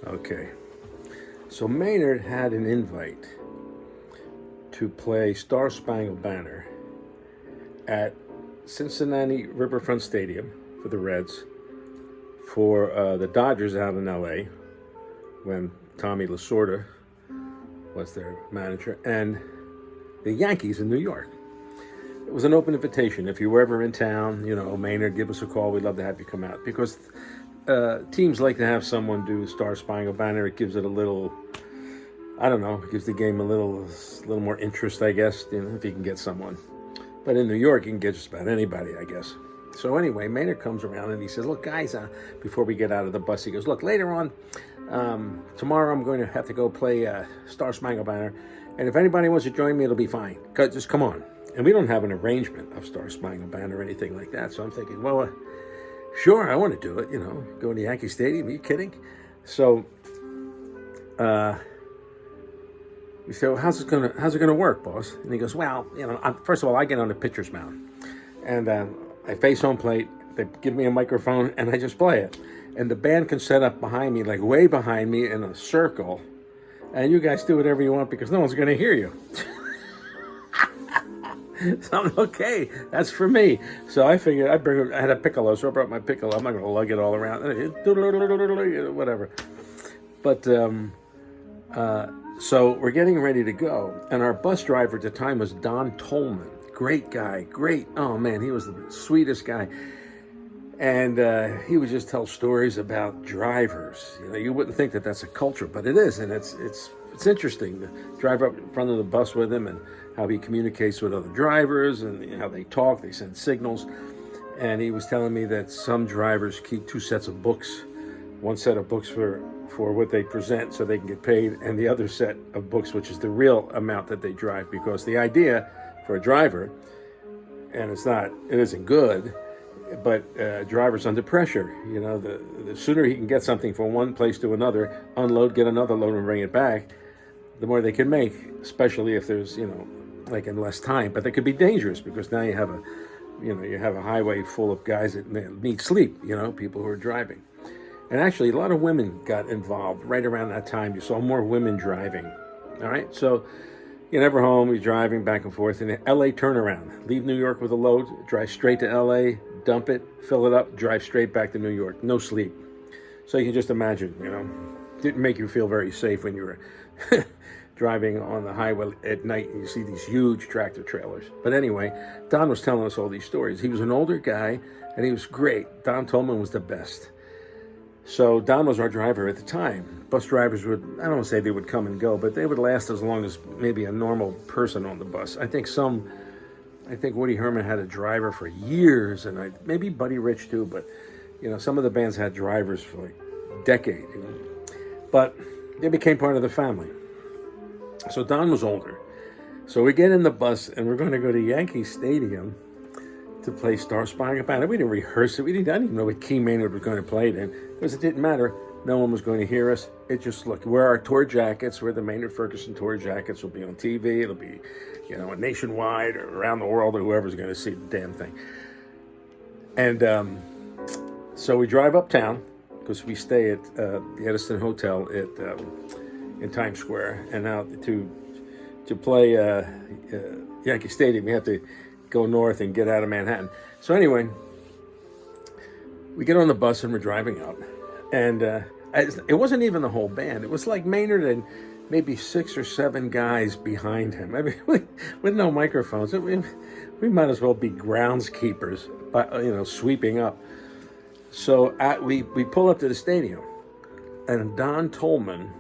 Okay. So Maynard had an invite to play Star Spangled Banner at Cincinnati Riverfront Stadium for the Reds, for the Dodgers out in L.A. when Tommy Lasorda was their manager, and the Yankees in New York. It was an open invitation. If you were ever in town, Maynard, give us a call. We'd love to have you come out, because teams like to have someone do Star Spangled Banner. It gives it a little, I don't know, it gives the game a little more interest, I guess, if you can get someone. But in New York, you can get just about anybody, I guess. So anyway, Maynard comes around and he says, look, guys, before we get out of the bus, he goes, look, later on, tomorrow I'm going to have to go play Star Spangled Banner. And if anybody wants to join me, it'll be fine. Just come on. And we don't have an arrangement of Star Spangled Banner or anything like that. So I'm thinking, well, sure, I want to do it, go to Yankee Stadium. Are you kidding? So we said, well, how's it gonna work, boss? And he goes, well, first of all, I get on the pitcher's mound, and I face home plate. They give me a microphone, and I just play it. And the band can set up behind me, like way behind me in a circle, and you guys do whatever you want because no one's going to hear you. So I'm okay. That's for me. So I figured I had a piccolo, so I brought my piccolo. I'm not going to lug it all around, whatever. But so we're getting ready to go, and our bus driver at the time was Don Tolman. Great guy, oh man, he was the sweetest guy. And he would just tell stories about drivers. You wouldn't think that that's a culture, but it is, and it's interesting to drive up in front of the bus with him and how he communicates with other drivers and how they talk, they send signals. And he was telling me that some drivers keep two sets of books, one set of books for what they present so they can get paid, and the other set of books, which is the real amount that they drive, because the idea for a driver, and it isn't good, but drivers under pressure, the sooner he can get something from one place to another, unload, get another load and bring it back, the more they can make, especially if there's, like in less time. But that could be dangerous, because now you have a highway full of guys that need sleep, people who are driving. And actually, a lot of women got involved right around that time. You saw more women driving. All right, so you're never home. You're driving back and forth. And the L.A. turnaround. Leave New York with a load, drive straight to L.A., dump it, fill it up, drive straight back to New York. No sleep. So you can just imagine, didn't make you feel very safe when you were driving on the highway at night and you see these huge tractor trailers. But anyway, Don was telling us all these stories. He was an older guy, and he was great. Don Tolman was the best. So Don was our driver at the time. Bus drivers I don't want to say they would come and go, but they would last as long as maybe a normal person on the bus. I think Woody Herman had a driver for years, and maybe Buddy Rich too, but some of the bands had drivers for like decades. But they became part of the family. So Don was older. So we get in the bus, and we're going to go to Yankee Stadium to play Star Spangled Banner. We didn't rehearse it. I didn't even know what key Maynard was going to play it in, because it didn't matter. No one was going to hear us. It just, look, wear our tour jackets. Wear the Maynard Ferguson tour jackets. Will be on TV. It'll be, nationwide or around the world, or whoever's going to see the damn thing. And so we drive uptown, because we stay at the Edison Hotel in Times Square. And now to play Yankee Stadium, you have to go north and get out of Manhattan. So anyway, we get on the bus and we're driving up, and it wasn't even the whole band. It was like Maynard and maybe 6 or 7 guys behind him. I mean, with no microphones. We might as well be groundskeepers, sweeping up. So we pull up to the stadium, and Don Tolman,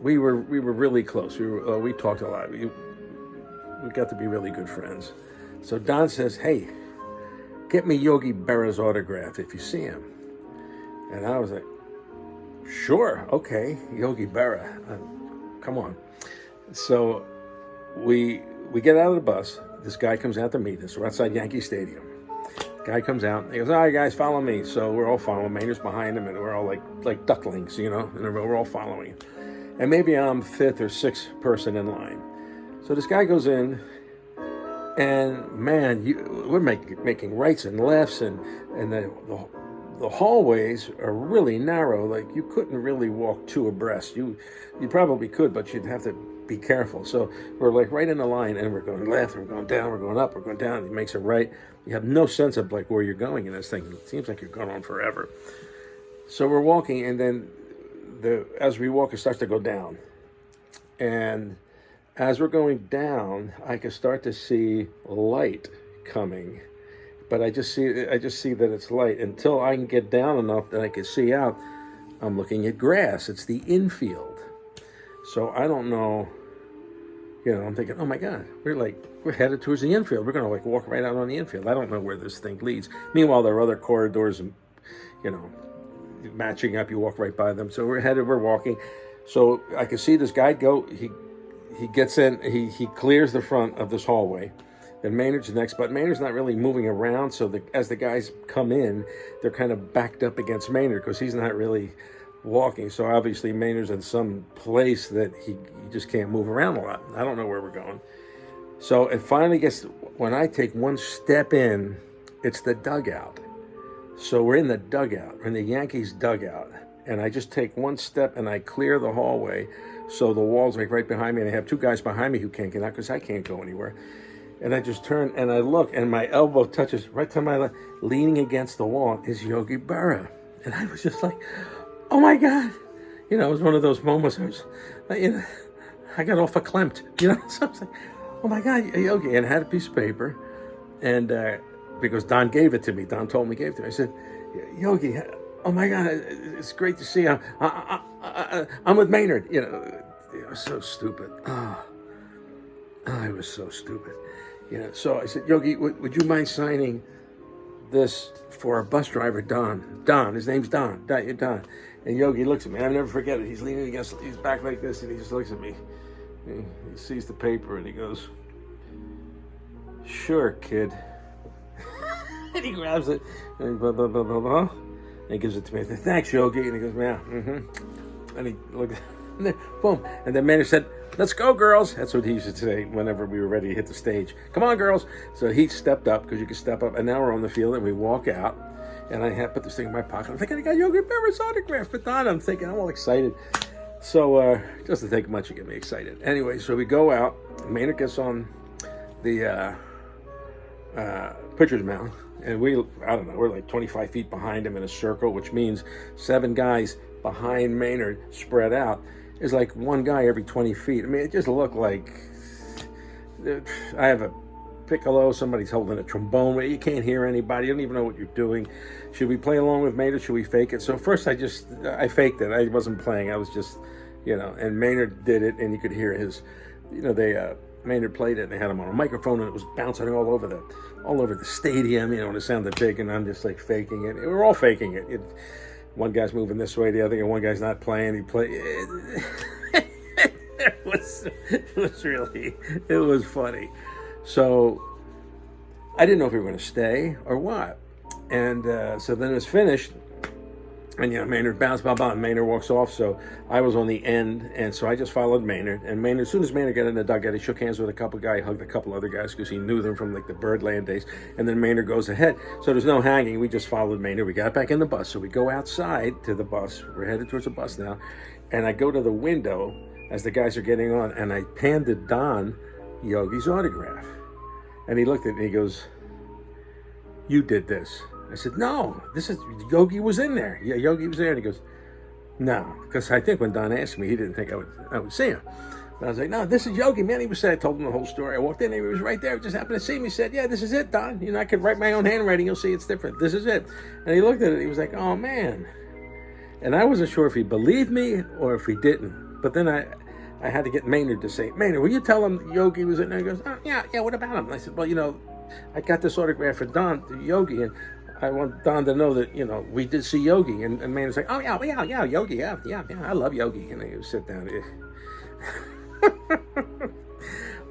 we were really close. We talked a lot. We got to be really good friends. So Don says, hey, get me Yogi Berra's autograph if you see him. And I was like, sure, okay, Yogi Berra, come on. So we get out of the bus. This guy comes out to meet us. We're outside Yankee Stadium. Guy comes out, and he goes, all right, guys, follow me. So we're all following. Maynard's behind him, and we're all like ducklings, and we're all following him. And maybe I'm 5th or 6th person in line. So this guy goes in, and man, we're making rights and lefts, and the the hallways are really narrow. Like you couldn't really walk two abreast. You probably could, but you'd have to be careful. So we're like right in the line, and we're going left, and we're going down, we're going up, we're going down. It makes a right. You have no sense of like where you're going in this thing. It seems like you're going on forever. So we're walking, and then as we walk, it starts to go down. And as we're going down, I can start to see light coming. But I just see that it's light until I can get down enough that I can see out. I'm looking at grass. It's the infield. So I don't know, I'm thinking, oh my God, we're headed towards the infield. We're going to like walk right out on the infield. I don't know where this thing leads. Meanwhile, there are other corridors and, matching up. You walk right by them. So we're walking. So I can see this guy go. He gets in. He clears the front of this hallway. Then Maynard's next, but Maynard's not really moving around. So as the guys come in, they're kind of backed up against Maynard because he's not really walking. So obviously Maynard's in some place that he just can't move around a lot. I don't know where we're going. So it finally gets, when I take one step in, it's the dugout. So we're in the dugout, we're in the Yankees dugout. And I just take one step and I clear the hallway. So the wall's like right behind me, and I have two guys behind me who can't get out because I can't go anywhere. And I just turn and I look, and my elbow touches right to my left, leaning against the wall is Yogi Berra. And I was just like, oh my God. It was one of those moments I got off verklempt, So I was like, oh my God, Yogi. And I had a piece of paper, and because Don gave it to me. Don told me, gave it to me. I said, Yogi, oh my God, it's great to see you. I'm with Maynard. It was so stupid. I was so stupid. So I said, Yogi, would you mind signing this for our bus driver, Don? Don, his name's Don. Don. And Yogi looks at me. I'll never forget it. He's leaning against, he's back like this, and he just looks at me. He sees the paper, and he goes, sure, kid. And he grabs it, and he blah, blah, blah, blah, blah. And he gives it to me. I said, thanks, Yogi. And he goes, yeah, And he looked, and then, boom. And then Maynard said, let's go, girls. That's what he used to say whenever we were ready to hit the stage. Come on, girls. So he stepped up, because you can step up. And now we're on the field, and we walk out. And I put this thing in my pocket. I'm thinking, I got Yogi Berra's autograph for Don. I'm thinking, I'm all excited. So just to take much to get me excited. Anyway, so we go out. Maynard gets on the pitcher's mound. And we're like 25 feet behind him in a circle, which means 7 guys behind Maynard spread out. Is like one guy every 20 feet. I mean, it just looked like I have a piccolo, somebody's holding a trombone, where you can't hear anybody, you don't even know what you're doing. Should we play along with Maynard? Should we fake it? So first I faked it. I wasn't playing. I was just, and Maynard did it, and you could hear his, Maynard played it, and they had him on a microphone, and it was bouncing all over the stadium, and it sounded big, and I'm just like faking it. We're all faking it. One guy's moving this way, the other, and one guy's not playing. It was funny. So I didn't know if we were going to stay or what. And so then it was finished. And, Maynard bounced, blah, blah, and Maynard walks off. So I was on the end, and so I just followed Maynard. And Maynard, as soon as Maynard got in the dugout, he shook hands with a couple guys, hugged a couple other guys because he knew them from, like, the Birdland days. And then Maynard goes ahead. So there's no hanging. We just followed Maynard. We got back in the bus. So we go outside to the bus. We're headed towards the bus now. And I go to the window as the guys are getting on, and I handed Don Yogi's autograph. And he looked at me, he goes, you did this. I said, no, Yogi was in there. Yeah, Yogi was there. And he goes, no, because I think when Don asked me, he didn't think I would see him. But I was like, no, this is Yogi, man. He was there. I told him the whole story. I walked in, and he was right there. He just happened to see me. He said, yeah, this is it, Don. I could write my own handwriting. You'll see it's different. This is it. And he looked at it. He was like, oh, man. And I wasn't sure if he believed me or if he didn't. But then I had to get Maynard to say, Maynard, will you tell him Yogi was in there? He goes, oh, yeah, what about him? And I said, well, I got this autograph for Yogi, and I want Don to know that, we did see Yogi. And Maynard's like, oh, yeah, Yogi, yeah, I love Yogi. And I would sit down.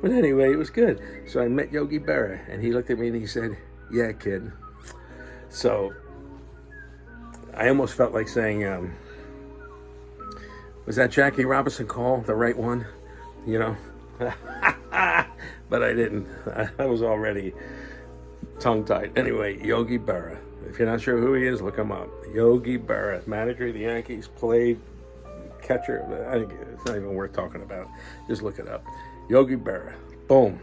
But anyway, it was good. So I met Yogi Berra, and he looked at me and he said, yeah, kid. So I almost felt like saying, was that Jackie Robinson call the right one? But I didn't. I was already tongue-tied. Anyway, Yogi Berra. If you're not sure who he is, look him up. Yogi Berra, manager of the Yankees, played catcher. I think it's not even worth talking about. Just look it up. Yogi Berra. Boom.